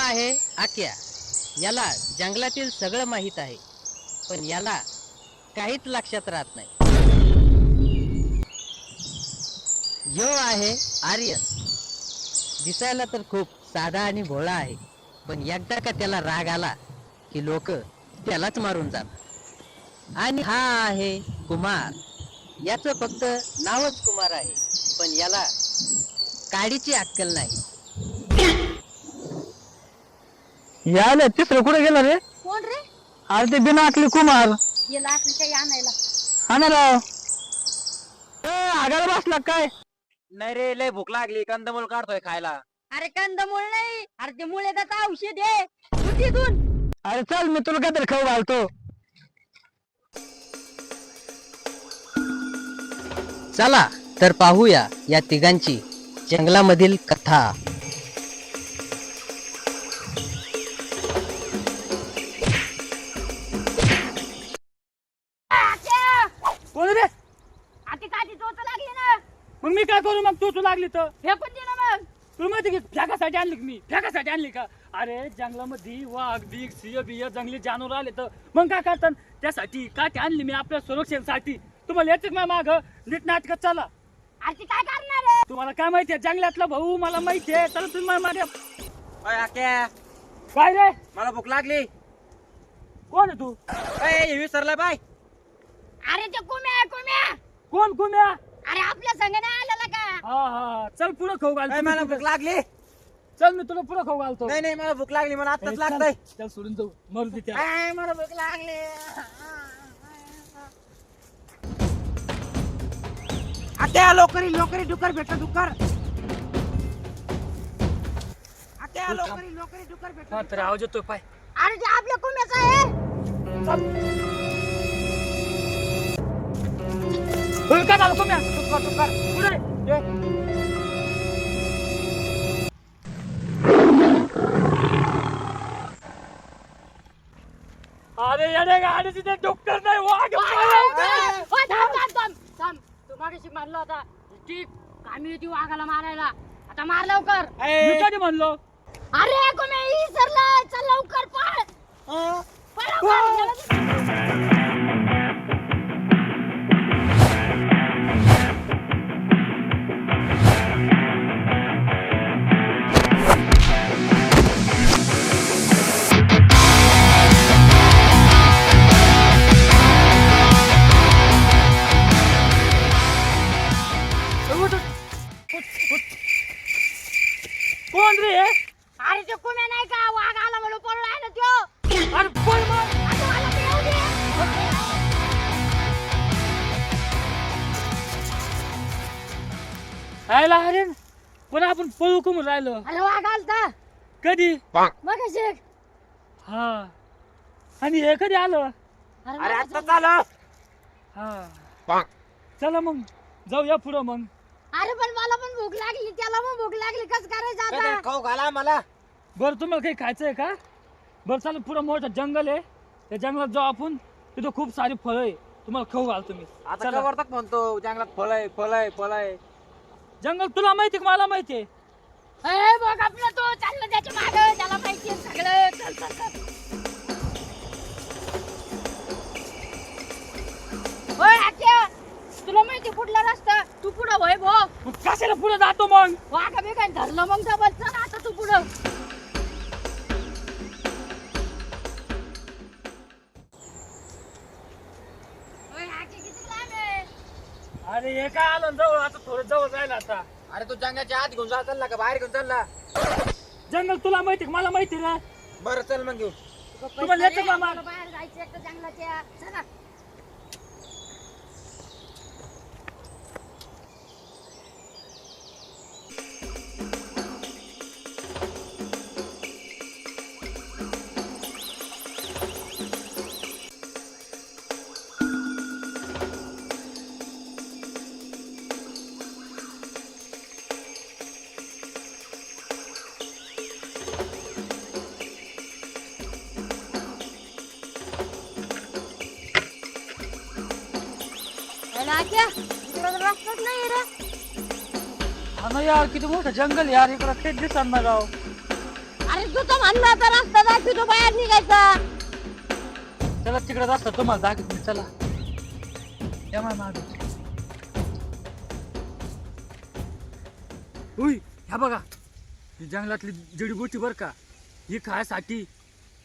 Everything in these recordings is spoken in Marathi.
आहे आक्या. याला जंगलातील सगळं माहित आहे, पण याला काहीच लक्षात राहत नाही. यो आहे आर्यन. दिसायला तर खूप साधा आणि भोळा आहे, पण एकदा का त्याला राग आला की लोक त्यालाच मारून जातात. आणि हा आहे कुमार. याचं फक्त नावच कुमार आहे, पण याला काडीची अक्कल नाही. यायला तिसरं कुठे गेलं रे? कोण रे? अरे ते बिना आखली कुमार. गेला असं काही आणायला. हा ना राव. आगायला बसला काय? नाही रे, लय भूक लागली, कंदमूळ काढतोय खायला. अरे कंदमूळ नाही, अरे ते मुळे त्याचं औषध आहे. उठीतून अरे चल मी तुला काहीतरी खाऊ घालतो. चला तर पाहूया या तिघांची जंगलामधील कथा. कोण रे? आती काठी चोच लागली ना, मग मी काय करू? मग तू लागली तर फेकून दे ना मग. तुला माहिती की फेकासाठी आणली का मी? फेकासाठी आणली का? अरे जंगलामध्ये वाघ बिग सिंह बिय जंगली जानवर आले तर मग काय करतात? त्यासाठी काठी आणली मी आपल्या सुरक्षेसाठी. तुम्हाला याच माग नीट नाटक चला. आती काय करणार आहे? तुम्हाला काय माहितीये जंगलातला भाऊ? मला माहितीये. तर तुम्ही माझ्या अय आक्या, काय रे? मला भूक लागली. कोण आहे तू? अय विसरला बाय. अरे ते कुम्या कुम्या. कोण कुम्या? अरे आपल्या संग नाही आलेला का? हा हा चल पुढं खाऊ अय, घालतो. मला भूक लागली. चल मी तुला पुढं खाऊ घालतो. नाही नाही, मला भूक लागली, मला ए, आत्ताच चल, लागतंय. चल सोडून जाऊ मरू दे त्याला. अय, मला भूक लागली. आक्या लोकरी लोकरी डुकर भेट डुकर. आक्या लोकरी लोकरी डुकर भेट. हा तर आवाज येतोय पाय. अरे ते आपल्या कुम्याचा आहे. काय झालं कुम्या? टुकर टुकर पुढे ये. अरे येडे गाडीची ते डॉक्टर नाही वाघ. थांब. तू मागाशी मारला होता ठीक, आम्ही येते वाघाला मारायला. आता मार लवकर. मी कधी म्हणलो? अरे कुम्या विसरला. चल लवकर पळ. पळ लवकर. कोण रे? अरे ते कुम्या नाही का? वाघ आला म्हणून पळून आहे ना त्यो. अरे पण मग आता मला ते येऊ दे. आयला अरे पण आपण पळू कमून राहिलो. अरे वाघ आलता कधी? मगाशी. हा आणि हे कधी आलं? अरे आता चालू. हा चला मग जाऊया पुढं मग. अरे पण मला पण भूक लागली, त्याला पण भूक लागली. कस करायचं आता? खाऊ घाला मला. बरं तुम्हाला काही खायचंय का? बरं चला पुढं मोठं जंगल आहे, त्या जंगलात जाऊ आपण. तिथं खूप सारी फळं आहे, तुम्हाला खाऊ घालतो मी. आता चला. कवर्तक म्हणतो जंगलात फळ आहे फळ आहे फळ आहे. जंगल तुला माहिती का? मला माहिती आहे. ए बघ आपलं तो चाललं त्याच्या मागं, त्याला माहिती आहे सगळं. चल चल चल. होय आत्या, तुला माहिती कुठला रस्ता? तू पुढं होय भो. मग कशाला पुढे जातो मग? वाघ बी काय धरलं मग डबल. चल आता तू पुढं. होय आजी किती लांब आहे? अरे हे काय आलं जवळ? आता थोडं जवळ जायला आता. अरे तू जंगलाच्या आत घेऊन जा चालला का बाहेर घेऊन चालला? जंगल तुला माहिती का? मला माहिती रे. बरं चल मग घेऊ. तुम्हाला येतं का मग? मला बाहेर जायचं एकटं जंगलाच्या. चला. आत्या, इकडं तर रस्ताच नाही रे. हा ना यार, किती मोठं जंगल यार. इकडं तेच दिसत ना गाव. अरे तू तर म्हणलं आता रस्ता दाखवतो बाहेर निघायचा. चला तिकडे रस्ता तुम्हाला दाखवत नाही, चला या माझ्या मागे. उई ह्या बघा, ही जंगलातली जडीबुटी बर का, ही खायसाठी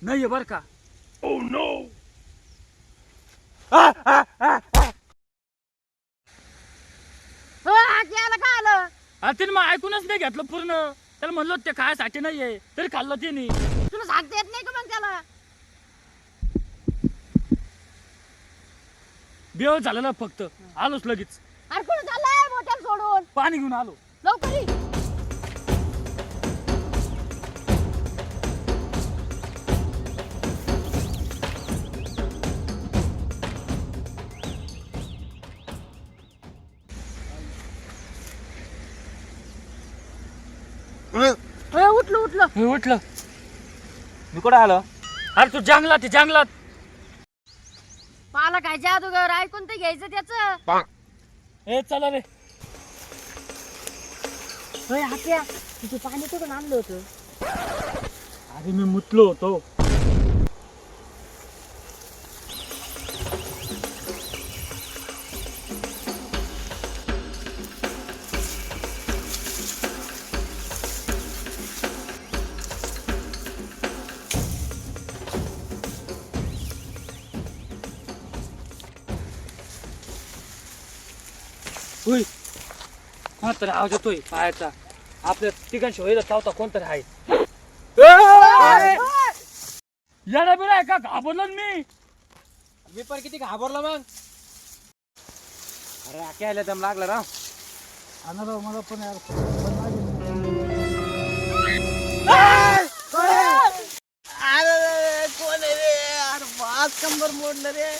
नाहीये बर का. हो आज्याला काय आलं? अरे तिने मग ऐकूनच नाही घेतलं पूर्ण. त्याला म्हणलो ते खायसाठी नाहीये, तरी खाल्लं तिने. तुला सांगता येत नाही का मग त्याला? बेव झालेलं फक्त आलोच लगेच, अरे कुठं चाललाय मोठ्याला सोडून? पाणी घेऊन आलो. लवकर ये. उठलं. मी उठलं. मी कुठं आलो? अरे तू जंगलात आहे, जंगलात. मला काय जादूगर ऐकून तर घ्यायचं त्याचं. ए चला रे. होय हात्या, तुझं पाणी कुठून आणलं होतं? अरे मी मुतलो होतो. उई कोणतरी आवाज येतोय पायाचा. आपल्या ठिकाणी होईल चावता कोणतरी आहे. येडा बिडा आहे का, घाबरलो ना मी. मी पण किती घाबरलो मग. अरे आके आले दम लागला राव. राव मला पण यार कोण आहे रे? अरे बाज कंबर मोडलं रे.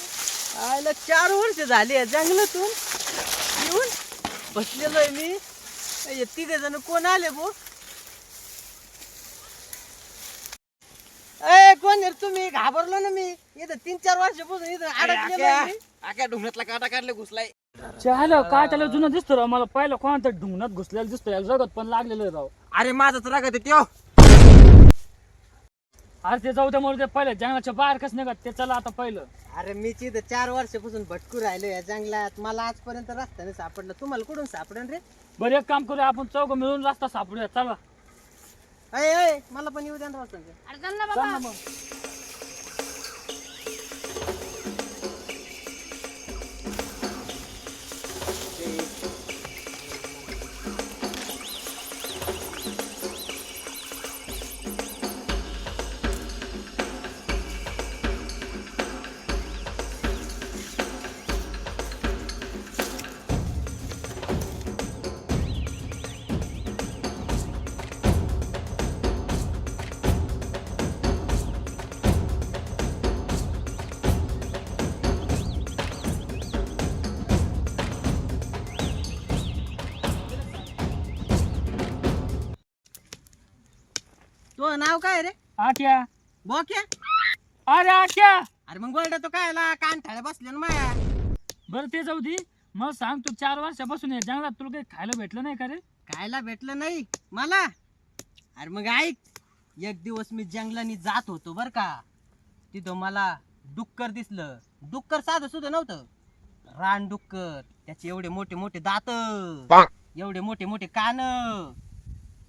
आयला 4 वर्ष झाली आहे जंगलातून येऊन बसलेलो आहे मी. हे 3 जण कोण आले भो? ए कोण आहे रे तुम्ही? घाबरलो ना मी. इथं 3-4 वर्षापासून इथं अडकलेलो आहे मी. आक्या ढुंगणातला काटा काढले घुसलाय. चाल काय त्याला जुनं दिसतो राव. मला पहिला कोणता ढुंगणात घुसलेला दिसतोय, जगत पण लागलेलं आहे राव. अरे माझाच राग आहे त्यो. अरे ते जाऊ त्यामुळे ते पहिलं जंगलाच्या बाहेर कसं निघत ते. चला आता पहिलं. अरे मी इथं 4 वर्षापासून भटकू राहिलो या जंगलात. मला आजपर्यंत रस्ता नाही सापडला. तुम्हाला कुठून सापडेल रे? बरं एक काम करूया, आपण चौघ मिळून रस्ता सापडूया. चला अय मला पण येऊ द्या ना रस्ता. अरे चल ना चल बाबा. ना मग. तो नाव काय रे? आट्या. बोक्या? अरे आट्या. अरे मग गोल्ड तो काय कान थाळ्या बसल्या ना माया. बरं ते जाऊ दे. मग सांग तू 4 वर्षापासून या जंगलात तुला काही खायला भेटलं नाही का रे? खायला भेटलं नाही मला. अरे मग ऐक, एक दिवस मी जंगलानी जात होतो बर का. तिथं मला डुक्कर दिसलं. डुक्कर साधं सुद्धा नव्हतं, रान डुक्कर. त्याचे एवढे मोठे मोठे दात, एवढे मोठे मोठे कान.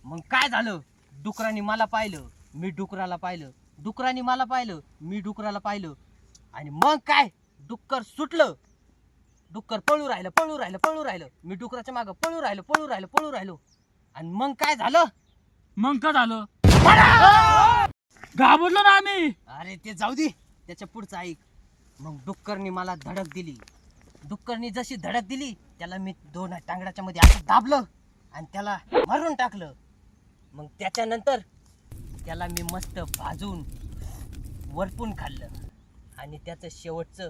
मग काय झालं, डुकरांनी मला पाहिलं, मी डुकराला पाहिलं. डुकरांनी मला पाहिलं, मी डुकराला पाहिलं. आणि मग काय, डुक्कर सुटलं. डुक्कर पळू राहिलं. मी डुकराच्या मागं पळू राहिलो. आणि मग काय झालं, मग का झालं? घाबरलो ना आम्ही. अरे ते जाऊ दे, त्याच्या पुढचं ऐक. मग डुक्करनी मला धडक दिली. डुक्करनी जशी धडक दिली, त्याला मी 2 टांगड्याच्या मध्ये असं दाबलं आणि त्याला मारून टाकलं. मग त्याच्यानंतर त्याला मी मस्त भाजून वरपून खाल्लं. आणि त्याचं शेवटचं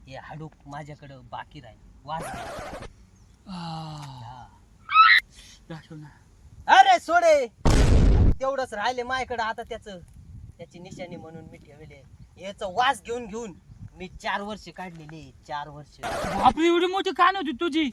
हे हाडूक माझ्याकडं बाकी राहील. वाज दाखव ना. अरे सोडे, तेवढंच राहिले माझ्याकडं. आता त्याची निशाणी म्हणून मी ठेवले. याचा वास घेऊन मी 4 वर्ष काढलेले. 4 वर्ष. बापरे, एवढी मोठी कान होती तुझी.